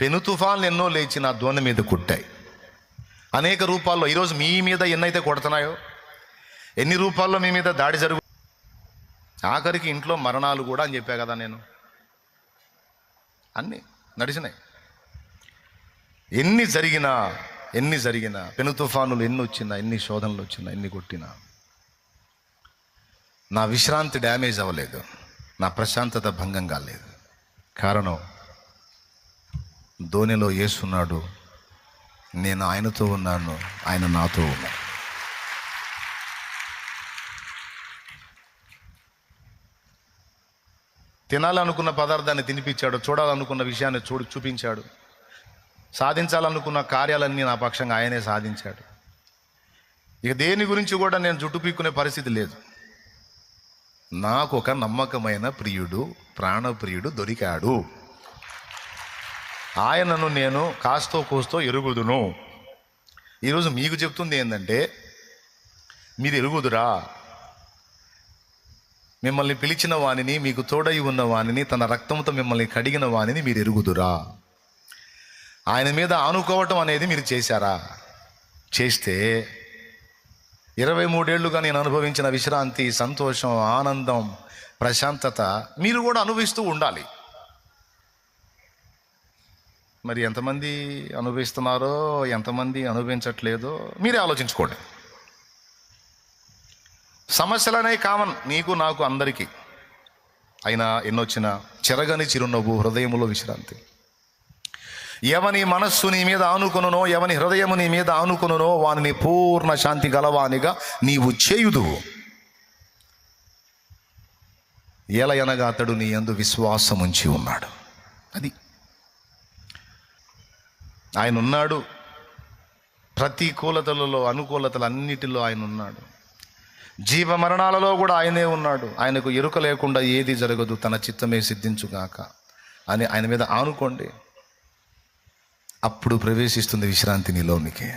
పెను తుఫాన్లు ఎన్నో లేచి నా దోణి మీద కుట్టాయి. అనేక రూపాల్లో ఈరోజు మీ మీద ఎన్నైతే కొడుతున్నాయో, ఎన్ని రూపాల్లో మీ మీద దాడి జరుగు, ఆఖరికి ఇంట్లో మరణాలు కూడా అని చెప్పా కదా నేను. అన్నీ నడిచినాయి. ఎన్ని జరిగినా పెను తుఫానులు ఎన్ని వచ్చినా, ఎన్ని శోధనలు వచ్చినా, ఎన్ని కొట్టినా నా విశ్రాంతి డ్యామేజ్ అవ్వలేదు, నా ప్రశాంతత భంగం కాలేదు. కారణం, దోణిలో యేసున్నాడు, నేను ఆయనతో ఉన్నాను, ఆయన నాతో ఉన్నాడు. తినాలనుకున్న పదార్థాన్ని తినిపించాడు, చూడాలనుకున్న విషయాన్ని చూపించాడు, సాధించాలనుకున్న కార్యాలన్నీ నా పక్షంగా ఆయనే సాధించాడు. ఇక దేని గురించి కూడా నేను జుట్టు పీక్కునే పరిస్థితి లేదు. నాకు ఒక నమ్మకమైన ప్రియుడు, ప్రాణప్రియుడు దొరికాడు. ఆయనను నేను కాస్తో కూస్తో ఎరుగుదును. ఈరోజు మీకు చెప్తుంది ఏంటంటే, మీరు ఎరుగుదురా? మిమ్మల్ని పిలిచిన వానిని, మీకు తోడై ఉన్న వానిని, తన రక్తంతో మిమ్మల్ని కడిగిన వానిని మీరు ఎరుగుదురా? ఆయన మీద ఆనుకోవటం అనేది మీరు చేశారా? చేస్తే 23 ఏళ్ళుగా నేను అనుభవించిన విశ్రాంతి, సంతోషం, ఆనందం, ప్రశాంతత మీరు కూడా అనుభవిస్తూ ఉండాలి. మరి ఎంతమంది అనుభవిస్తున్నారో, ఎంతమంది అనుభవించట్లేదో మీరే ఆలోచించుకోండి. సమస్యలనే కామన్, నీకు నాకు అందరికీ. అయినా ఎన్నొచ్చినా చెరగని చిరునవ్వు, హృదయములో విశ్రాంతి. ఎవని మనస్సు నీ మీద ఆనుకొనునో, ఎవని హృదయము నీ మీద ఆనుకొనునో వానిని పూర్ణ శాంతి గలవానిగా నీవు చేయుదువు. ఎలయనగా అతడు నీ యందు విశ్వాసం ఉంచి ఉన్నాడు. అది ఆయన ఉన్నాడు. ప్రతికూలతలలో, అనుకూలతలు అన్నిటిలో ఆయన ఉన్నాడు. జీవ మరణాలలో కూడా ఆయనే ఉన్నాడు. ఆయనకు ఎరుక లేకుండా ఏది జరగదు, తన చిత్తమే సిద్ధించుగాక అని ఆయన మీద ఆనుకోండి. అప్పుడు ప్రవేశిస్తుంది విశ్రాంతి నీలోనికి.